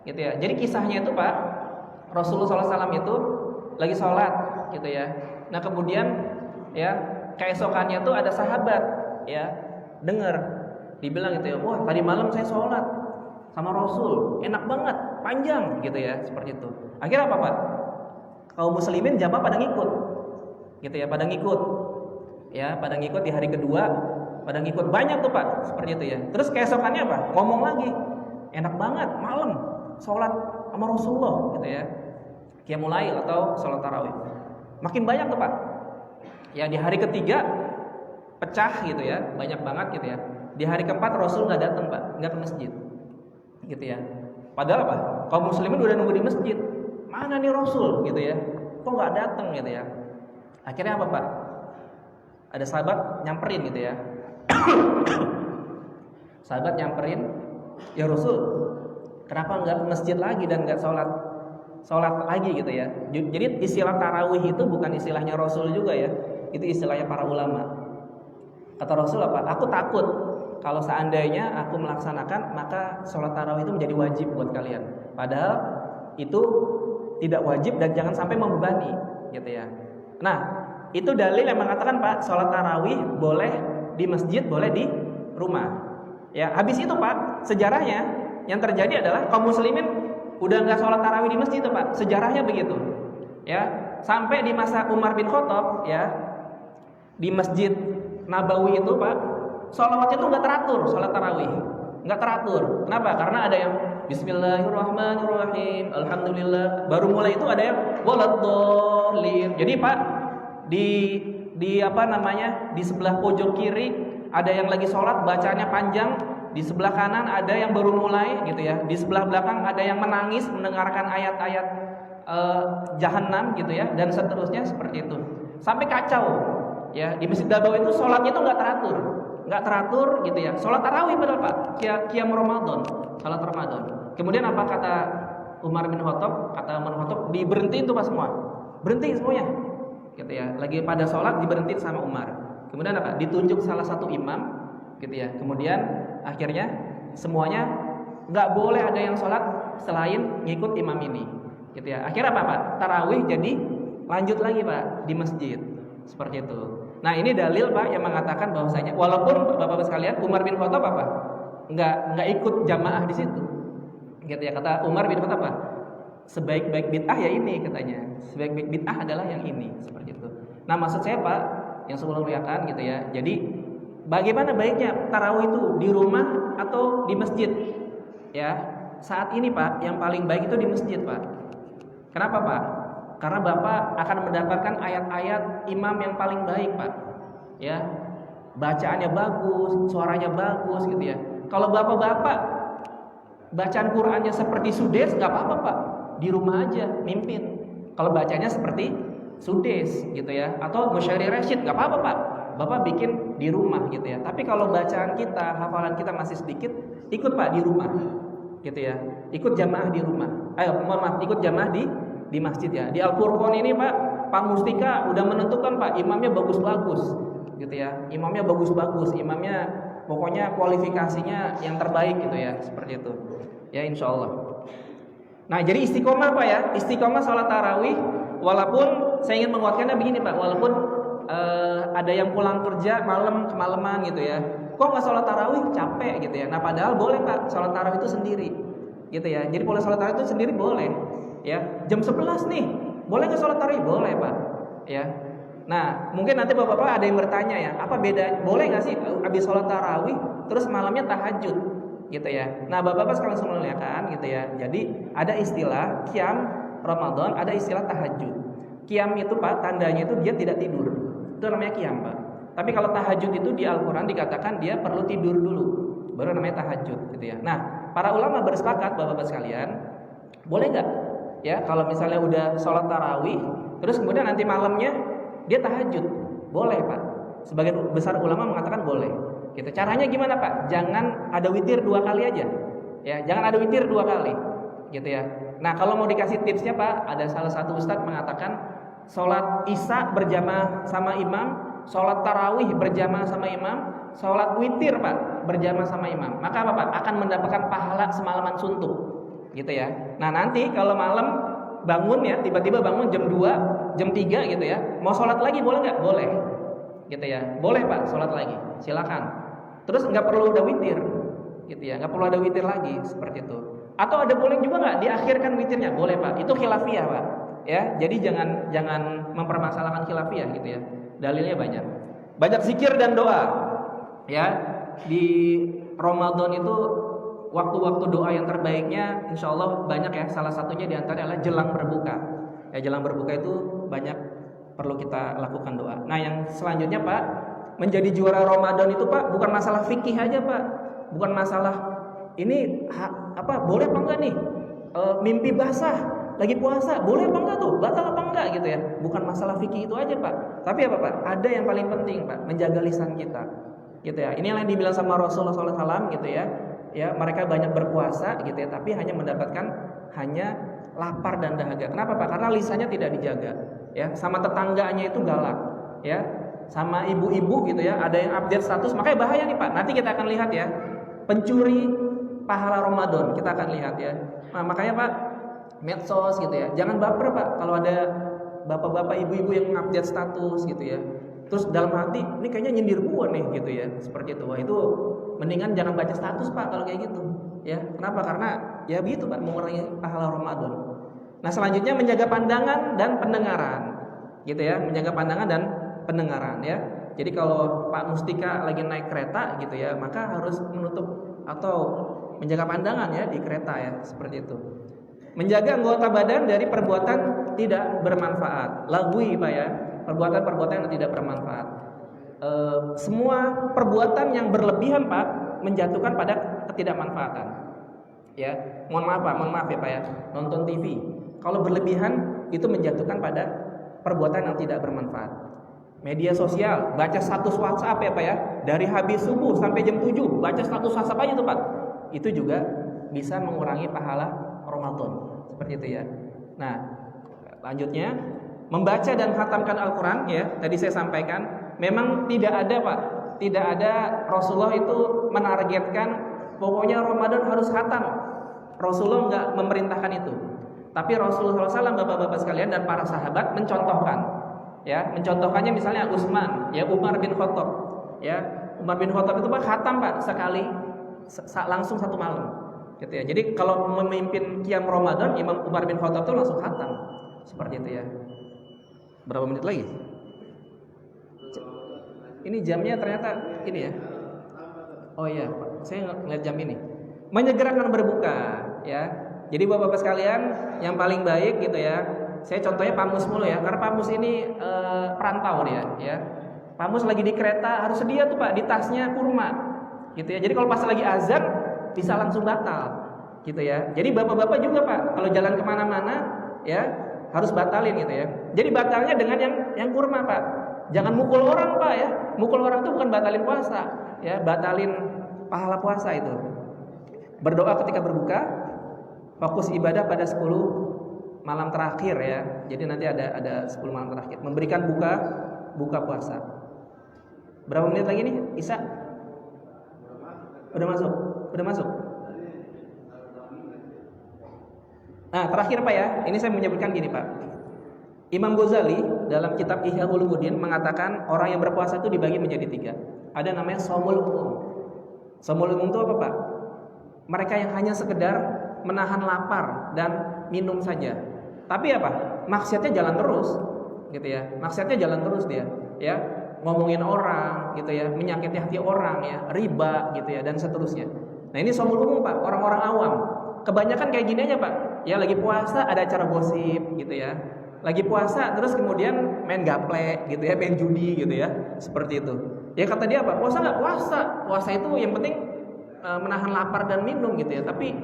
Gitu ya. Jadi kisahnya itu, Pak, Rasulullah SAW itu lagi sholat gitu ya. Nah, kemudian ya keesokannya tuh ada sahabat ya dengar dibilang gitu ya, wah tadi malam saya sholat sama Rasul, enak banget, panjang gitu ya, seperti itu. Akhirnya apa, Pak? Kaum muslimin jamaah pada ngikut. Gitu ya, pada ngikut. Ya, pada ngikut di hari kedua, pada ngikut banyak tuh, Pak, seperti itu ya. Terus keesokannya apa? Ngomong lagi. Enak banget malam sholat sama Rasulullah gitu ya. Qiyamul lail atau sholat tarawih. Makin banyak tuh, Pak. Ya, di hari ketiga pecah gitu ya, banyak banget gitu ya. Di hari keempat Rasul nggak datang, Pak, nggak ke masjid. Gitu ya. Padahal apa? Kaum muslimin udah nunggu di masjid. Mana nih Rasul gitu ya? Kok nggak datang gitu ya? Akhirnya apa, Pak? Ada sahabat nyamperin gitu ya. Sahabat nyamperin, ya Rasul, kenapa nggak ke masjid lagi dan nggak sholat lagi gitu ya? Jadi istilah tarawih itu bukan istilahnya Rasul juga ya. Itu istilahnya para ulama. Kata Rasul apa? Aku takut kalau seandainya aku melaksanakan, maka sholat tarawih itu menjadi wajib buat kalian. Padahal itu tidak wajib dan jangan sampai membebani, gitu ya. Nah, itu dalil yang mengatakan, Pak, sholat tarawih boleh di masjid, boleh di rumah. Ya, habis itu, Pak, sejarahnya yang terjadi adalah kaum muslimin udah nggak sholat tarawih di masjid, itu, Pak. Sejarahnya begitu. Ya, sampai di masa Umar bin Khattab, ya, di Masjid Nabawi itu, Pak, sholawatnya itu nggak teratur, sholat tarawih nggak teratur. Kenapa? Karena ada yang Bismillahirrahmanirrahim, Alhamdulillah. Baru mulai itu ada yang waladhdallin. Jadi, Pak, di apa namanya, di sebelah pojok kiri ada yang lagi sholat bacanya panjang, di sebelah kanan ada yang baru mulai gitu ya, di sebelah belakang ada yang menangis mendengarkan ayat-ayat Jahannam gitu ya, dan seterusnya seperti itu sampai kacau ya. Di Masjid Nabawi itu sholatnya itu nggak teratur gitu ya. Sholat tarawih padahal, Pak, qiyam Ramadan, sholat Ramadan. Kemudian apa kata Umar bin Khattab? Kata Umar bin Khattab, diberhentiin tuh, Pak, semua, berhenti semuanya. gitu ya. Lagi pada sholat diberhentiin sama Umar. Kemudian apa? Ditunjuk salah satu imam, gitu ya. Kemudian akhirnya semuanya nggak boleh ada yang sholat selain ngikut imam ini, gitu ya. Akhirnya apa Pak? Tarawih jadi lanjut lagi Pak di masjid, seperti itu. Nah ini dalil Pak yang mengatakan bahwasanya walaupun bapak-bapak sekalian Umar bin Khattab apa? Nggak ikut jamaah di situ, gitu ya. Kata Umar bin Khattab apa? Sebaik-baik bid'ah ya ini katanya. Sebaik-baik bid'ah adalah yang ini, seperti itu. Nah maksud saya Pak yang sebelum melihatkan gitu ya. Jadi bagaimana baiknya tarawih itu di rumah atau di masjid? Ya saat ini Pak yang paling baik itu di masjid Pak. Kenapa Pak? Karena Bapak akan mendapatkan ayat-ayat imam yang paling baik Pak. Ya bacaannya bagus, suaranya bagus gitu ya. Kalau bapak-bapak bacaan Qurannya seperti Sudes nggak apa-apa Pak, di rumah aja mimpin. Kalau bacanya seperti Sudes gitu ya, atau Musyari Rashid nggak apa-apa Pak, Bapak bikin di rumah gitu ya. Tapi kalau bacaan kita, hafalan kita masih sedikit, ikut Pak di rumah gitu ya. Ikut jamaah di rumah. Maaf, ikut jamaah di masjid ya. Di Al-Furqan ini Pak Mustika udah menentukan Pak, imamnya bagus-bagus gitu ya. Imamnya bagus-bagus, imamnya pokoknya kualifikasinya yang terbaik gitu ya, seperti itu. Ya insya Allah. Nah jadi istiqomah Pak ya, istiqomah sholat tarawih. Walaupun saya ingin menguatkannya begini Pak, walaupun ada yang pulang kerja kemalaman gitu ya, kok nggak sholat tarawih, capek gitu ya. Nah padahal boleh Pak sholat tarawih itu sendiri gitu ya. Jadi boleh sholat tarawih itu sendiri boleh ya. Jam 11 nih, boleh nggak sholat tarawih? Boleh Pak ya. Nah mungkin nanti bapak-bapak ada yang bertanya ya, apa beda, boleh nggak sih habis sholat tarawih terus malamnya tahajud gitu ya. Nah bapak-bapak sekalian semua kan gitu ya. Jadi ada istilah qiyam Ramadan, ada istilah tahajud. Qiyam itu Pak tandanya itu dia tidak tidur, itu namanya qiyam Pak. Tapi kalau tahajud itu di Al-Quran dikatakan dia perlu tidur dulu, baru namanya tahajud gitu ya. Nah para ulama bersepakat bapak-bapak sekalian, boleh nggak ya kalau misalnya udah sholat tarawih terus kemudian nanti malamnya dia tahajud? Boleh Pak. Sebagian besar ulama mengatakan boleh. Gitu. Caranya gimana Pak? Jangan ada witir 2 kali aja. Ya, jangan ada witir 2 kali. Gitu ya. Nah, kalau mau dikasih tipsnya Pak, ada salah satu ustadz mengatakan sholat isya berjamaah sama imam, sholat tarawih berjamaah sama imam, sholat witir Pak berjamaah sama imam. Maka apa Pak? Akan mendapatkan pahala semalaman suntuk. Gitu ya. Nah, nanti kalau malam bangun ya, tiba-tiba bangun jam 2, jam 3 gitu ya. Mau sholat lagi boleh nggak? Boleh. Gitu ya. Boleh Pak, sholat lagi. Silakan. Terus nggak perlu ada witir. Gitu ya. Nggak perlu ada witir lagi seperti itu. Atau ada boleh juga nggak diakhirkan witirnya? Boleh Pak. Itu khilafiyah Pak. Ya. Jadi jangan mempermasalahkan khilafiyah gitu ya. Dalilnya banyak. Banyak zikir dan doa. Ya. Di Ramadan itu waktu-waktu doa yang terbaiknya insya Allah banyak ya. Salah satunya diantara adalah jelang berbuka. Ya jelang berbuka itu banyak perlu kita lakukan doa. Nah yang selanjutnya Pak, menjadi juara Ramadan itu Pak bukan masalah fikih aja Pak. Bukan masalah ini boleh apa enggak nih mimpi basah lagi puasa, boleh apa enggak tuh, batal apa enggak gitu ya. Bukan masalah fikih itu aja Pak. Tapi apa Pak? Ada yang paling penting Pak, menjaga lisan kita. Gitu ya. Ini yang dibilang sama Rasulullah SAW gitu ya. Ya, mereka banyak berpuasa gitu ya, tapi hanya mendapatkan lapar dan dahaga. Kenapa Pak? Karena lisannya tidak dijaga. Ya, sama tetangganya itu galak. Ya, sama ibu-ibu gitu ya, ada yang update status, makanya bahaya nih Pak. Nanti kita akan lihat ya, pencuri pahala Ramadan kita akan lihat ya. Nah, makanya Pak, medsos gitu ya, jangan baper Pak kalau ada bapak-bapak ibu-ibu yang update status gitu ya. Terus dalam hati, ini kayaknya nyindir gua nih gitu ya, seperti itu. Wah itu mendingan jangan baca status Pak kalau kayak gitu. Ya, kenapa? Karena ya begitu Pak, mengurangi pahala Ramadan. Nah selanjutnya menjaga pandangan dan pendengaran, gitu ya, menjaga pandangan dan pendengaran ya. Jadi kalau Pak Mustika lagi naik kereta gitu ya, maka harus menutup atau menjaga pandangan ya di kereta ya, seperti itu. Menjaga anggota badan dari perbuatan tidak bermanfaat, lagwi Pak ya. Perbuatan-perbuatan yang tidak bermanfaat. Semua perbuatan yang berlebihan Pak menjatuhkan pada ketidakmanfaatan. Ya, mohon maaf ya Pak ya. Nonton TV, kalau berlebihan itu menjatuhkan pada perbuatan yang tidak bermanfaat. Media sosial, baca status WhatsApp ya Pak ya. Dari habis subuh sampai jam 7 baca status WhatsApp aja tuh Pak. Itu juga bisa mengurangi pahala Ramadan. Seperti itu ya. Nah, lanjutnya Membaca dan khatamkan Al-Quran, ya, tadi saya sampaikan, memang tidak ada Pak, tidak ada Rasulullah itu menargetkan pokoknya Ramadan harus khatam. Rasulullah nggak memerintahkan itu. Tapi Rasulullah SAW, bapak-bapak sekalian dan para sahabat mencontohkan, ya, mencontohkannya misalnya Utsman, ya, Umar bin Khattab, ya, Umar bin Khattab itu Pak khatam Pak sekali, langsung satu malam, gitu ya. Jadi kalau memimpin qiyam Ramadan, Imam Umar bin Khattab itu langsung khatam, seperti itu ya. Berapa menit lagi? Ini jamnya ternyata ini ya. Oh iya, Pak, saya ngeliat jam ini. Menyegerakan berbuka, ya. Jadi bapak-bapak sekalian, yang paling baik gitu ya. Saya contohnya Pak Mus mulu ya, karena Pak Mus ini perantau dia, ya. Pak Mus lagi di kereta harus sedia tuh Pak di tasnya kurma, gitu ya. Jadi kalau pas lagi azan bisa langsung batal, gitu ya. Jadi bapak-bapak juga Pak, kalau jalan kemana-mana, ya harus batalin gitu ya. Jadi batalnya dengan yang kurma Pak. Jangan mukul orang Pak ya. Mukul orang itu bukan batalin puasa, ya, batalin pahala puasa itu. Berdoa ketika berbuka. Fokus ibadah pada 10 malam terakhir ya. Jadi nanti ada 10 malam terakhir. Memberikan buka puasa. Berapa menit lagi nih? Isa? Udah masuk? Udah masuk? Nah, terakhir Pak ya. Ini saya menyebutkan gini Pak. Imam Ghazali dalam kitab Ihya Ulumuddin mengatakan orang yang berpuasa itu dibagi menjadi 3. Ada namanya shaumul umum. Shaumul umum itu apa Pak? Mereka yang hanya sekedar menahan lapar dan minum saja. Tapi apa? Maksiatnya jalan terus, gitu ya. Maksiatnya jalan terus dia, ya. Ngomongin orang, gitu ya, menyakiti hati orang, ya, riba, gitu ya, dan seterusnya. Nah ini shaumul umum Pak, orang-orang awam. Kebanyakan kayak gini aja Pak. Ya lagi puasa ada acara gosip, gitu ya. Lagi puasa terus kemudian main gaple, gitu ya, main judi, gitu ya, seperti itu. Ya kata dia apa? Puasa nggak puasa? Puasa itu yang penting menahan lapar dan minum, gitu ya. Tapi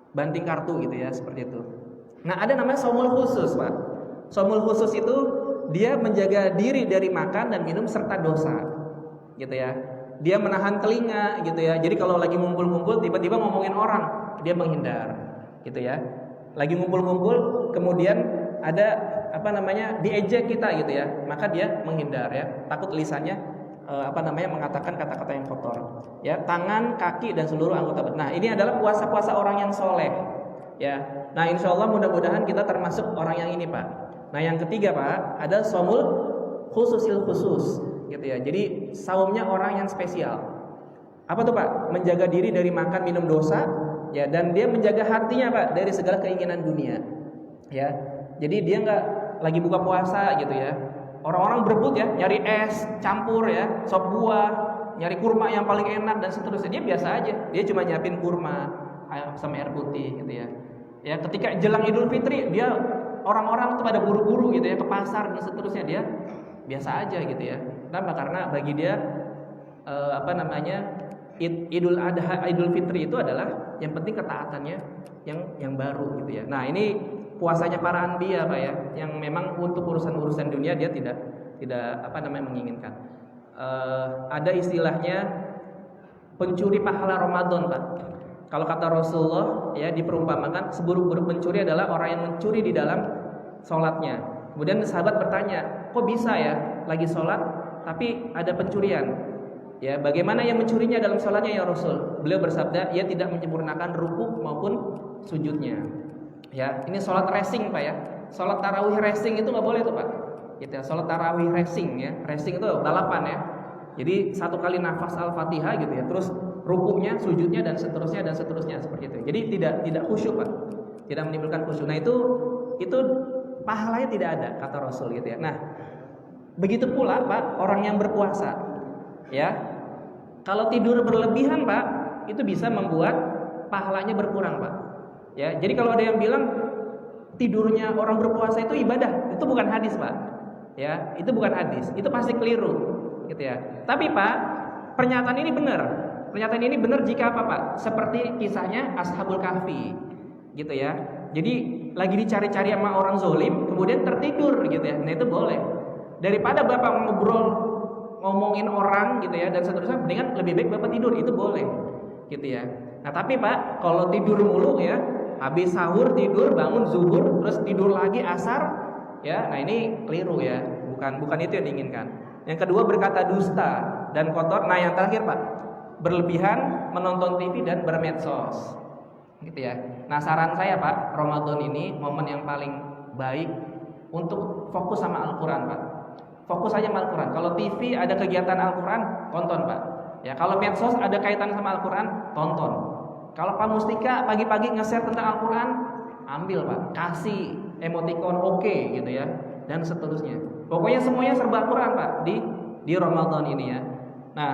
banting kartu gitu ya, seperti itu. Nah ada namanya shaumul khusus Pak. Shaumul khusus itu dia menjaga diri dari makan dan minum serta dosa, gitu ya. Dia menahan telinga gitu ya. Jadi kalau lagi ngumpul-ngumpul tiba-tiba ngomongin orang, dia menghindar, gitu ya. Lagi ngumpul-ngumpul kemudian ada diejek kita gitu ya, maka dia menghindar ya. Takut lisannya mengatakan kata-kata yang kotor, ya, tangan, kaki dan seluruh anggota badan. Nah ini adalah puasa-puasa orang yang soleh, ya. Nah insya Allah mudah-mudahan kita termasuk orang yang ini Pak. Nah yang ketiga Pak, ada shaumul khususil khusus, gitu ya. Jadi saumnya orang yang spesial. Apa tuh Pak? Menjaga diri dari makan minum dosa, ya, dan dia menjaga hatinya Pak dari segala keinginan dunia, ya. Jadi dia nggak lagi buka puasa gitu ya. Orang-orang berebut ya, nyari es campur ya, sop buah, nyari kurma yang paling enak dan seterusnya. Dia biasa aja, dia cuma nyiapin kurma sama air putih gitu ya. Ya ketika jelang Idul Fitri, dia orang-orang tuh pada buru-buru gitu ya ke pasar dan seterusnya, dia biasa aja gitu ya. Kenapa? Karena bagi dia Idul Adha, Idul Fitri itu adalah yang penting ketaatannya yang baru gitu ya. Nah ini puasanya para anbiya Pak ya, yang memang untuk urusan-urusan dunia dia tidak menginginkan. Ada istilahnya pencuri pahala Ramadan Pak. Kalau kata Rasulullah ya, diperumpamakan seburuk-buruk pencuri adalah orang yang mencuri di dalam sholatnya. Kemudian sahabat bertanya, kok bisa ya lagi sholat tapi ada pencurian? Ya, bagaimana yang mencurinya dalam sholatnya ya Rasul? Beliau bersabda, ia tidak menyempurnakan rukuk maupun sujudnya. Ya, ini sholat racing Pak ya. Sholat tarawih racing itu nggak boleh tuh Pak. Gitu ya, sholat tarawih racing ya. Racing itu balapan ya. Jadi satu kali nafas Al-Fatihah gitu ya. Terus rukuknya, sujudnya dan seterusnya seperti itu. Jadi tidak khusyuk Pak. Tidak menimbulkan khusyuk. Nah itu pahalanya tidak ada kata Rasul gitu ya. Nah, begitu pula Pak orang yang berpuasa. Ya. Kalau tidur berlebihan Pak, itu bisa membuat pahalanya berkurang Pak. Ya, jadi kalau ada yang bilang tidurnya orang berpuasa itu ibadah, itu bukan hadis Pak. Ya, itu bukan hadis, itu pasti keliru, gitu ya. Tapi Pak, pernyataan ini benar. Pernyataan ini benar jika apa Pak? Seperti kisahnya Ashabul Kahfi, gitu ya. Jadi lagi dicari-cari sama orang zolim, kemudian tertidur, gitu ya. Nah itu boleh. Daripada Bapak ngobrol, ngomongin orang, gitu ya, dan seterusnya, mendingan lebih baik Bapak tidur, itu boleh, gitu ya. Nah tapi Pak, kalau tidur mulu ya, habis sahur tidur, bangun zuhur, terus tidur lagi asar, ya. Nah, ini keliru ya. Bukan itu yang diinginkan. Yang kedua, berkata dusta dan kotor. Nah, yang terakhir, Pak, berlebihan menonton TV dan bermedsos. Gitu ya. Nah, saran saya, Pak, Ramadan ini momen yang paling baik untuk fokus sama Al-Qur'an, Pak. Fokus aja sama Al-Qur'an. Kalau TV ada kegiatan Al-Qur'an, tonton, Pak. Ya, kalau medsos ada kaitan sama Al-Qur'an, tonton. Kalau Pak Mustika pagi-pagi nge-share tentang Al-Qur'an, ambil, Pak. Kasih emoticon oke gitu ya, dan seterusnya. Pokoknya semuanya serba Al-Qur'an, Pak, di Ramadan ini ya. Nah,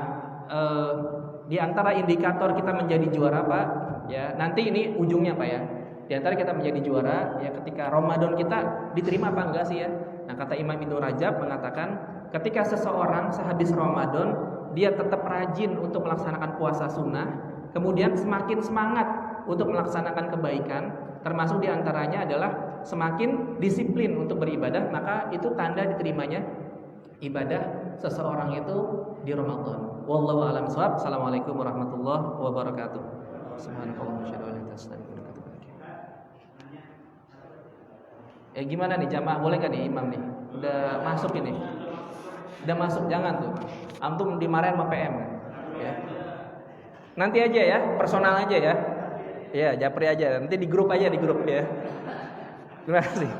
di antara indikator kita menjadi juara, Pak, ya, nanti ini ujungnya, Pak ya. Di antara kita menjadi juara ya ketika Ramadan kita diterima apa enggak sih ya? Nah, kata Imam Ibnu Rajab mengatakan ketika seseorang sehabis Ramadan dia tetap rajin untuk melaksanakan puasa sunnah, kemudian semakin semangat untuk melaksanakan kebaikan, termasuk diantaranya adalah semakin disiplin untuk beribadah, maka itu tanda diterimanya ibadah seseorang itu di Ramadan. Wallahu a'lam bishawab. Assalamualaikum warahmatullahi wabarakatuh. Subhanallah wa bihamdihi. Gimana nih jamaah, boleh gak nih imam nih? Udah masuk ini. Udah masuk, jangan tuh. Antum dimarahin sama PM ya. Nanti aja ya, personal aja ya. Ya, japri aja. Nanti di grup aja, di grup ya. Terima kasih.